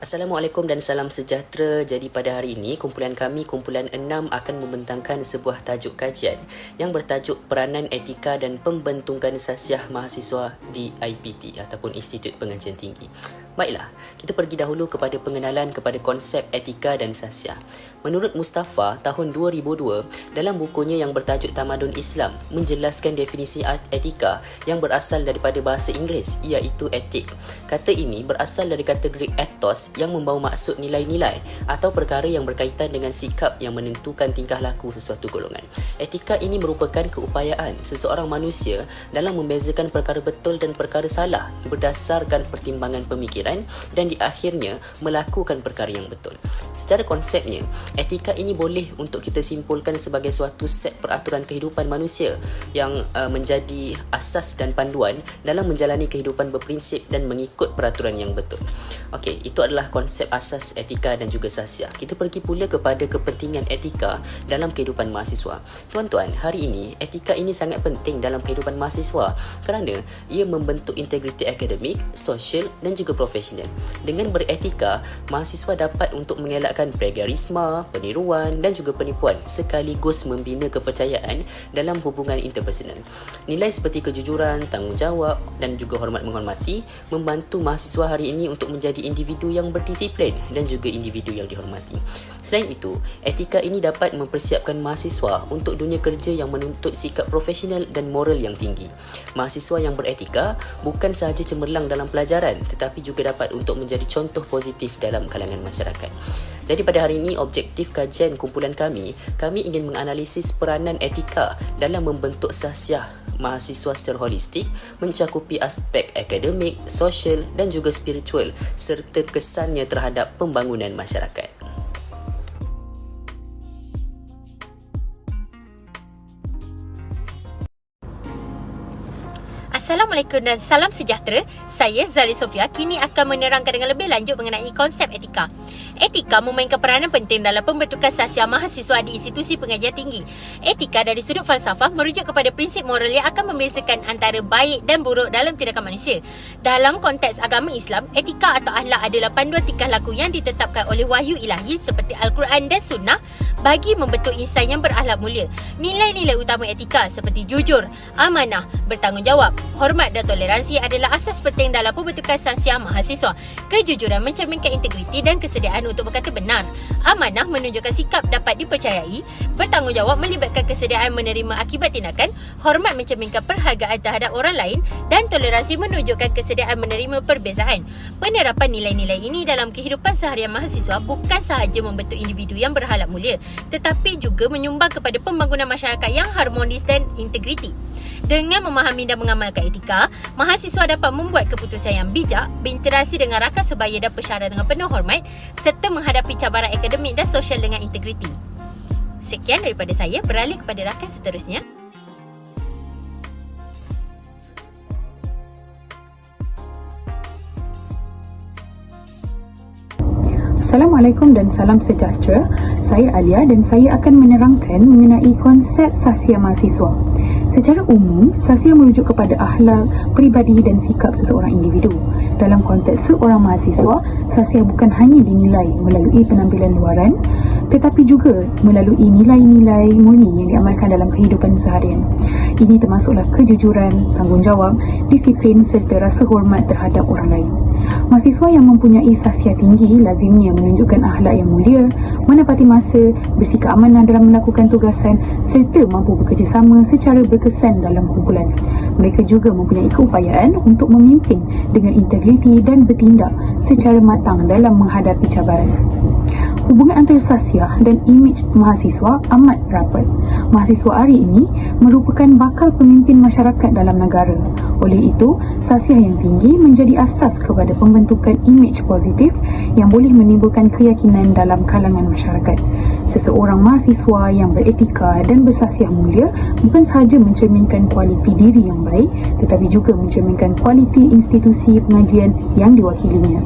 Assalamualaikum dan salam sejahtera. Jadi pada hari ini, kumpulan kami, kumpulan 6 akan membentangkan sebuah tajuk kajian yang bertajuk Peranan Etika dan Pembentukan Sasiah Mahasiswa di IPT ataupun Institut Pengajian Tinggi. Baiklah, kita pergi dahulu kepada pengenalan kepada konsep etika dan sasiah. Menurut Mustafa, tahun 2002, dalam bukunya yang bertajuk Tamadun Islam, menjelaskan definisi etika yang berasal daripada bahasa Inggeris, iaitu etik. Kata ini berasal dari kategori ethos yang membawa maksud nilai-nilai atau perkara yang berkaitan dengan sikap yang menentukan tingkah laku sesuatu golongan. Etika ini merupakan keupayaan seseorang manusia dalam membezakan perkara betul dan perkara salah berdasarkan pertimbangan pemikiran dan di akhirnya melakukan perkara yang betul. Secara konsepnya, etika ini boleh untuk kita simpulkan sebagai suatu set peraturan kehidupan manusia yang menjadi asas dan panduan dalam menjalani kehidupan berprinsip dan mengikut peraturan yang betul. Okey, itu adalah konsep asas etika dan juga sasiah. Kita pergi pula kepada kepentingan etika dalam kehidupan mahasiswa. Tuan-tuan, hari ini etika ini sangat penting dalam kehidupan mahasiswa kerana ia membentuk integriti akademik, sosial dan juga profesional. Dengan beretika, mahasiswa dapat untuk mengelakkan plagiarisme, peniruan dan juga penipuan sekaligus membina kepercayaan dalam hubungan interpersonal. Nilai seperti kejujuran, tanggungjawab dan juga hormat menghormati membantu mahasiswa hari ini untuk menjadi individu yang berdisiplin dan juga individu yang dihormati. Selain itu, etika ini dapat mempersiapkan mahasiswa untuk dunia kerja yang menuntut sikap profesional dan moral yang tinggi. Mahasiswa yang beretika bukan sahaja cemerlang dalam pelajaran tetapi juga dapat untuk menjadi contoh positif dalam kalangan masyarakat. Jadi pada hari ini, objektif kajian kumpulan kami ingin menganalisis peranan etika dalam membentuk sasiah mahasiswa secara holistik, mencakupi aspek akademik, sosial dan juga spiritual serta kesannya terhadap pembangunan masyarakat. Assalamualaikum dan salam sejahtera. Saya Zari Sofia kini akan menerangkan dengan lebih lanjut mengenai konsep etika. Etika memainkan peranan penting dalam pembentukan sasiah mahasiswa di institusi pengajian tinggi. Etika dari sudut falsafah merujuk kepada prinsip moral yang akan membezakan antara baik dan buruk dalam tindakan manusia. Dalam konteks agama Islam, etika atau akhlak adalah panduan tingkah laku yang ditetapkan oleh wahyu ilahi seperti Al-Quran dan Sunnah bagi membentuk insan yang berakhlak mulia. Nilai-nilai utama etika seperti jujur, amanah, bertanggungjawab, hormat dan toleransi adalah asas penting dalam pembentukan sasiah mahasiswa. Kejujuran mencerminkan integriti dan kesediaan untuk berkata benar. Amanah menunjukkan sikap dapat dipercayai. Bertanggungjawab melibatkan kesediaan menerima akibat tindakan. Hormat mencerminkan perhargaan terhadap orang lain. Dan toleransi menunjukkan kesediaan menerima perbezaan. Penerapan nilai-nilai ini dalam kehidupan seharian mahasiswa bukan sahaja membentuk individu yang berakhlak mulia, tetapi juga menyumbang kepada pembangunan masyarakat yang harmonis dan integriti. Dengan memahami dan mengamalkan etika, mahasiswa dapat membuat keputusan yang bijak, berinteraksi dengan rakan sebaya dan pesyarah dengan penuh hormat, serta menghadapi cabaran akademik dan sosial dengan integriti. Sekian daripada saya, beralih kepada rakan seterusnya. Assalamualaikum dan salam sejahtera. Saya Alia dan saya akan menerangkan mengenai konsep sasiah mahasiswa. Secara umum, sasiah merujuk kepada akhlak, peribadi dan sikap seseorang individu. Dalam konteks seorang mahasiswa, sasiah bukan hanya dinilai melalui penampilan luaran, tetapi juga melalui nilai-nilai murni yang diamalkan dalam kehidupan seharian. Ini termasuklah kejujuran, tanggungjawab, disiplin serta rasa hormat terhadap orang lain. Mahasiswa yang mempunyai sasiah tinggi lazimnya menunjukkan akhlak yang mulia, menepati masa, bersikap amanah dalam melakukan tugasan serta mampu bekerjasama secara berkesan dalam kumpulan. Mereka juga mempunyai keupayaan untuk memimpin dengan integriti dan bertindak secara matang dalam menghadapi cabaran. Hubungan antara sasiah dan imej mahasiswa amat rapat. Mahasiswa hari ini merupakan bakal pemimpin masyarakat dalam negara. Oleh itu, sasiah yang tinggi menjadi asas kepada pembentukan imej positif yang boleh menimbulkan keyakinan dalam kalangan masyarakat. Seseorang mahasiswa yang beretika dan bersasiah mulia bukan sahaja mencerminkan kualiti diri yang baik, tetapi juga mencerminkan kualiti institusi pengajian yang diwakilinya.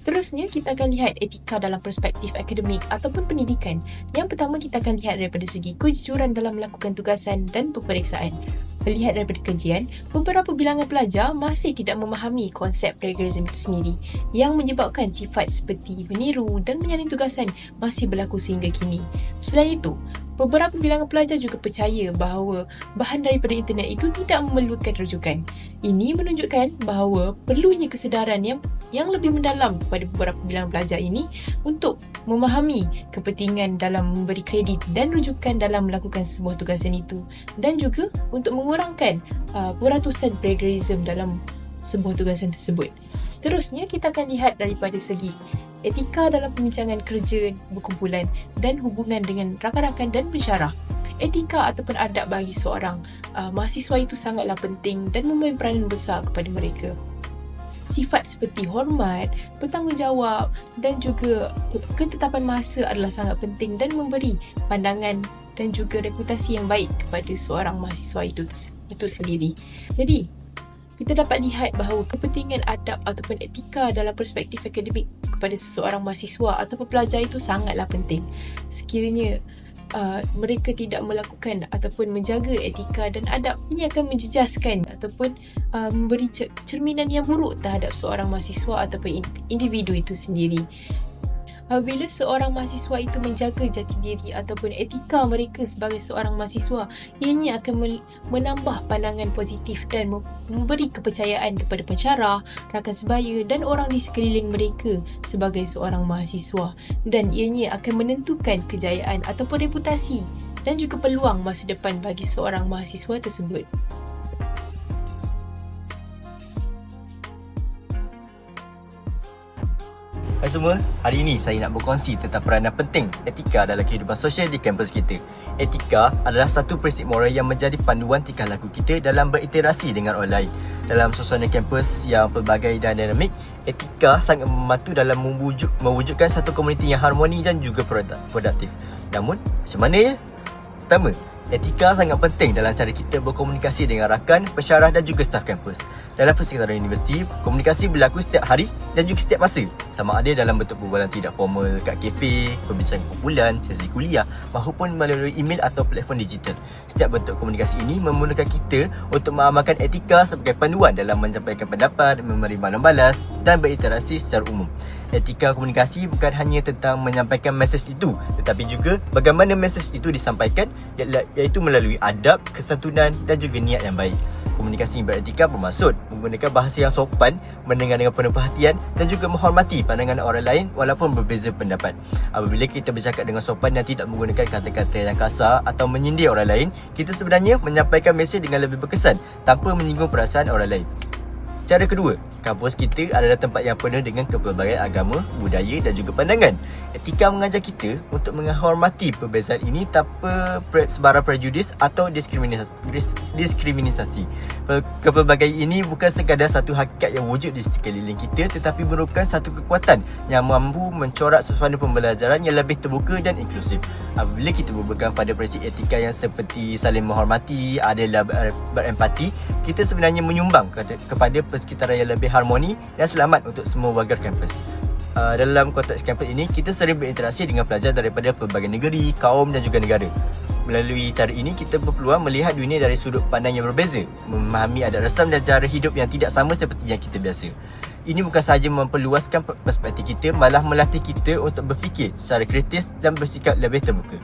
Seterusnya, kita akan lihat etika dalam perspektif akademik ataupun pendidikan. Yang pertama, kita akan lihat daripada segi kejujuran dalam melakukan tugasan dan peperiksaan. melihat daripada kajian, beberapa bilangan pelajar masih tidak memahami konsep plagiarism itu sendiri yang menyebabkan sifat seperti meniru dan menyaling tugasan masih berlaku sehingga kini. Selain itu, beberapa bilangan pelajar juga percaya bahawa bahan daripada internet itu tidak memerlukan rujukan. Ini menunjukkan bahawa perlunya kesedaran yang lebih mendalam kepada beberapa bilangan pelajar ini untuk memahami kepentingan dalam memberi kredit dan rujukan dalam melakukan sebuah tugasan itu, dan juga untuk mengurangkan peratusan plagiarism dalam sebuah tugasan tersebut. Seterusnya, kita akan lihat daripada segi etika dalam pembincangan kerja berkumpulan dan hubungan dengan rakan-rakan dan pensyarah. Etika ataupun adab bagi seorang mahasiswa itu sangatlah penting dan memain peranan besar kepada mereka. Sifat seperti hormat, bertanggungjawab dan juga ketetapan masa adalah sangat penting dan memberi pandangan dan juga reputasi yang baik kepada seorang mahasiswa itu sendiri. Jadi, kita dapat lihat bahawa kepentingan adab ataupun etika dalam perspektif akademik kepada seseorang mahasiswa ataupun pelajar itu sangatlah penting. Sekiranya mereka tidak melakukan ataupun menjaga etika dan adab, ini akan menjejaskan ataupun memberi cerminan yang buruk terhadap seorang mahasiswa ataupun individu itu sendiri. Apabila seorang mahasiswa itu menjaga jati diri ataupun etika mereka sebagai seorang mahasiswa, ianya akan menambah pandangan positif dan memberi kepercayaan kepada pensyarah, rakan sebaya dan orang di sekeliling mereka sebagai seorang mahasiswa, dan ianya akan menentukan kejayaan ataupun reputasi dan juga peluang masa depan bagi seorang mahasiswa tersebut. Hai semua, hari ini saya nak berkongsi tentang peranan penting etika dalam kehidupan sosial di kampus kita. Etika adalah satu prinsip moral yang menjadi panduan tingkah laku kita dalam berinteraksi dengan orang lain. Dalam suasana kampus yang pelbagai dan dinamik, etika sangat membantu dalam mewujudkan satu komuniti yang harmoni dan juga produktif. Namun, macam mana ya? Pertama, etika sangat penting dalam cara kita berkomunikasi dengan rakan, pensyarah dan juga staf kampus. Dalam persekitaran universiti, komunikasi berlaku setiap hari dan juga setiap masa. Sama ada dalam bentuk perbualan tidak formal kat kafe, perbincangan kumpulan, sesi kuliah maupun melalui email atau platform digital. Setiap bentuk komunikasi ini memerlukan kita untuk mengamalkan etika sebagai panduan dalam menyampaikan pendapat, memberi maklumat balas dan berinteraksi secara umum. Etika komunikasi bukan hanya tentang menyampaikan mesej itu, tetapi juga bagaimana mesej itu disampaikan, iaitu melalui adab, kesantunan dan juga niat yang baik. Komunikasi yang beretika bermaksud menggunakan bahasa yang sopan, mendengar dengan penuh perhatian dan juga menghormati pandangan orang lain walaupun berbeza pendapat. Apabila kita bercakap dengan sopan dan tidak menggunakan kata-kata yang kasar atau menyindir orang lain, kita sebenarnya menyampaikan mesej dengan lebih berkesan tanpa menyinggung perasaan orang lain. Cara kedua, kampus kita adalah tempat yang penuh dengan pelbagai agama, budaya dan juga pandangan. Etika mengajar kita untuk menghormati perbezaan ini tanpa sebarang prejudis atau diskriminasi. Kepelbagaian ini bukan sekadar satu hakikat yang wujud di sekeliling kita, tetapi merupakan satu kekuatan yang mampu mencorak suasana pembelajaran yang lebih terbuka dan inklusif. Apabila kita berpegang pada prinsip etika yang seperti saling menghormati, adil dan berempati, kita sebenarnya menyumbang kepada persekitaran yang lebih harmoni dan selamat untuk semua warga kampus. Dalam konteks kampus ini, kita sering berinteraksi dengan pelajar daripada pelbagai negeri, kaum dan juga negara. Melalui cara ini, kita berpeluang melihat dunia dari sudut pandang yang berbeza, memahami adat rasam dan cara hidup yang tidak sama seperti yang kita biasa. Ini bukan sahaja memperluaskan perspektif kita, malah melatih kita untuk berfikir secara kritis dan bersikap lebih terbuka.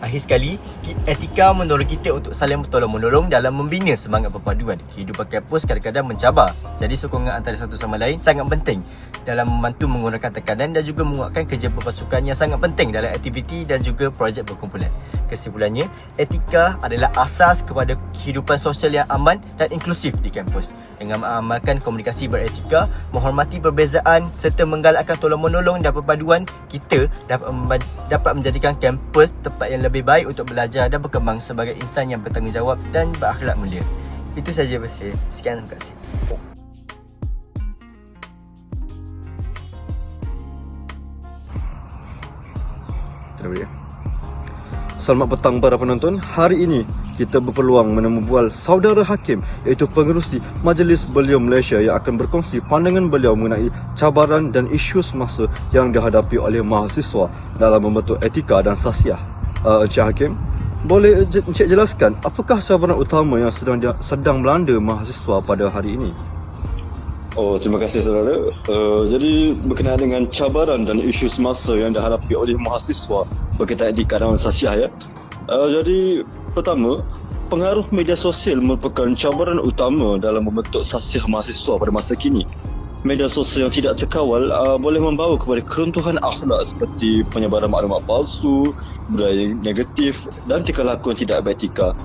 Akhir sekali, etika mendorong kita untuk saling bertolong-menolong dalam membina semangat perpaduan. Kehidupan kampus kadang-kadang mencabar, jadi sokongan antara satu sama lain sangat penting dalam membantu mengurangkan tekanan dan juga menguatkan kerja berpasukan yang sangat penting dalam aktiviti dan juga projek berkumpulan. Kesimpulannya, etika adalah asas kepada kehidupan sosial yang aman dan inklusif di kampus. Dengan mengamalkan komunikasi beretika, menghormati perbezaan serta menggalakkan tolong-menolong dan perpaduan, kita dapat menjadikan kampus tempat yang lebih baik untuk belajar dan berkembang sebagai insan yang bertanggungjawab dan berakhlak mulia. Itu sahaja dari saya. Sekian, terima kasih. Selamat petang para penonton. Hari ini kita berpeluang menemui saudara hakim, iaitu pengerusi Majlis Belia Malaysia, yang akan berkongsi pandangan beliau mengenai cabaran dan isu semasa yang dihadapi oleh mahasiswa dalam membentuk etika dan sasiah. Encik Hakim, boleh Encik jelaskan apakah cabaran utama yang sedang melanda mahasiswa pada hari ini? Oh, terima kasih saudara. Jadi berkenaan dengan cabaran dan isu semasa yang dihadapi oleh mahasiswa berkaitan etika dan sasiah ya. Jadi pertama, pengaruh media sosial merupakan cabaran utama dalam membentuk sasiah mahasiswa pada masa kini. Media sosial yang tidak terkawal boleh membawa kepada keruntuhan akhlak seperti penyebaran maklumat palsu, budaya negatif dan tingkah laku yang tidak beretika.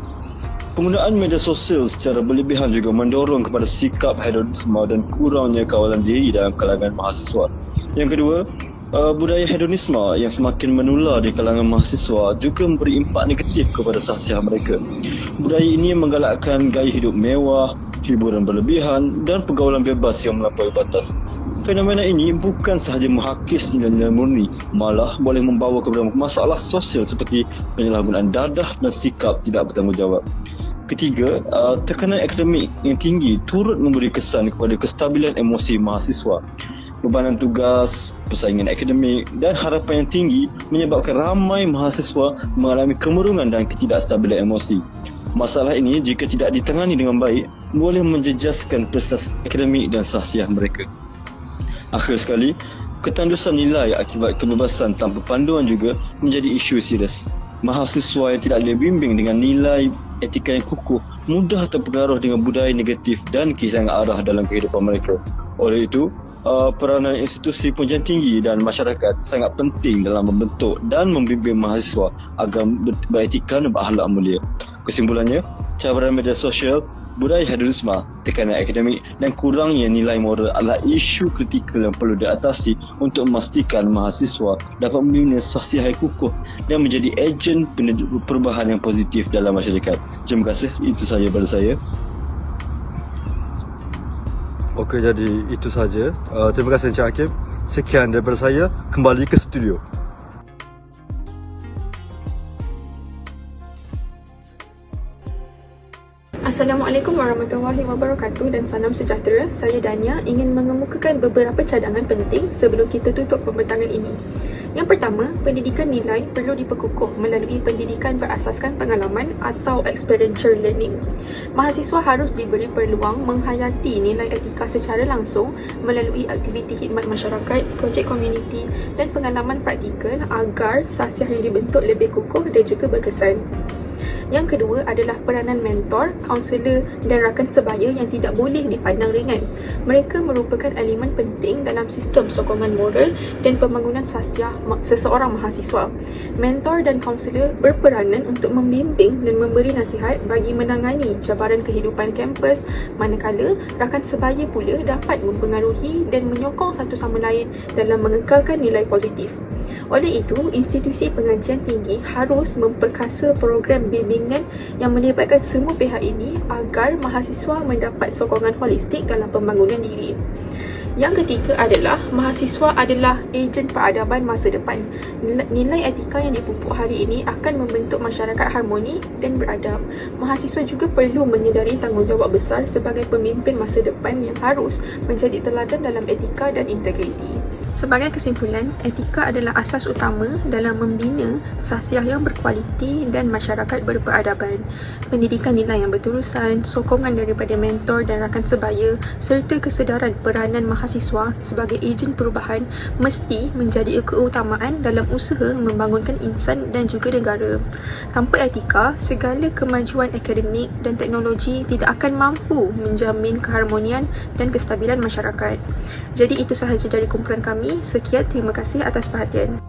Penggunaan media sosial secara berlebihan juga mendorong kepada sikap hedonisme dan kurangnya kawalan diri dalam kalangan mahasiswa. Yang kedua, budaya hedonisme yang semakin menular di kalangan mahasiswa juga memberi impak negatif kepada sasiah mereka. Budaya ini menggalakkan gaya hidup mewah, hiburan berlebihan dan pergaulan bebas yang melampaui batas. Fenomena ini bukan sahaja menghakis nilai-nilai murni, malah boleh membawa kepada masalah sosial seperti penyalahgunaan dadah dan sikap tidak bertanggungjawab. Ketiga, tekanan akademik yang tinggi turut memberi kesan kepada kestabilan emosi mahasiswa. Bebanan tugas, persaingan akademik dan harapan yang tinggi menyebabkan ramai mahasiswa mengalami kemurungan dan ketidakstabilan emosi. Masalah ini jika tidak ditangani dengan baik, boleh menjejaskan prestasi akademik dan sasiah mereka. Akhir sekali, ketandusan nilai akibat kebebasan tanpa panduan juga menjadi isu serius. Mahasiswa yang tidak dibimbing dengan nilai etika yang kukuh mudah terpengaruh dengan budaya negatif dan kehilangan arah dalam kehidupan mereka. Oleh itu, peranan institusi pendidikan tinggi dan masyarakat sangat penting dalam membentuk dan membimbing mahasiswa agar beretika dan berakhlak mulia. Kesimpulannya, cabaran media sosial, budaya hedonisme, tekanan akademik dan kurangnya nilai moral adalah isu kritikal yang perlu diatasi untuk memastikan mahasiswa dapat membina sasiah yang kukuh dan menjadi ejen perubahan yang positif dalam masyarakat. Terima kasih, itu sahaja daripada saya. Okey, jadi itu saja. Terima kasih Encik Hakim. Sekian daripada saya, kembali ke studio. Assalamualaikum warahmatullahi wabarakatuh dan salam sejahtera. Saya Dania ingin mengemukakan beberapa cadangan penting sebelum kita tutup pembentangan ini. Yang pertama, pendidikan nilai perlu diperkukuh melalui pendidikan berasaskan pengalaman atau experiential learning. Mahasiswa harus diberi peluang menghayati nilai etika secara langsung melalui aktiviti khidmat masyarakat, projek komuniti dan pengalaman praktikal agar sasiah yang dibentuk lebih kukuh dan juga berkesan. Yang kedua adalah peranan mentor, kaunselor dan rakan sebaya yang tidak boleh dipandang ringan. Mereka merupakan elemen penting dalam sistem sokongan moral dan pembangunan sasiah seseorang mahasiswa. Mentor dan kaunselor berperanan untuk membimbing dan memberi nasihat bagi menangani cabaran kehidupan kampus, manakala rakan sebaya pula dapat mempengaruhi dan menyokong satu sama lain dalam mengekalkan nilai positif. Oleh itu, institusi pengajian tinggi harus memperkasa program bimbingan yang melibatkan semua pihak ini agar mahasiswa mendapat sokongan holistik dalam pembangunan diri. Yang ketiga adalah mahasiswa adalah ejen peradaban masa depan. Nilai etika yang dipupuk hari ini akan membentuk masyarakat harmoni dan beradab. Mahasiswa juga perlu menyedari tanggungjawab besar sebagai pemimpin masa depan yang harus menjadi teladan dalam etika dan integriti. Sebagai kesimpulan, etika adalah asas utama dalam membina sasiah yang berkualiti dan masyarakat berperadaban. Pendidikan nilai yang berterusan, sokongan daripada mentor dan rakan sebaya serta kesedaran peranan mahasiswa sebagai ejen perubahan mesti menjadi keutamaan dalam usaha membangunkan insan dan juga negara. Tanpa etika, segala kemajuan akademik dan teknologi tidak akan mampu menjamin keharmonian dan kestabilan masyarakat. Jadi itu sahaja dari kumpulan kami. Sekian, terima kasih atas perhatian.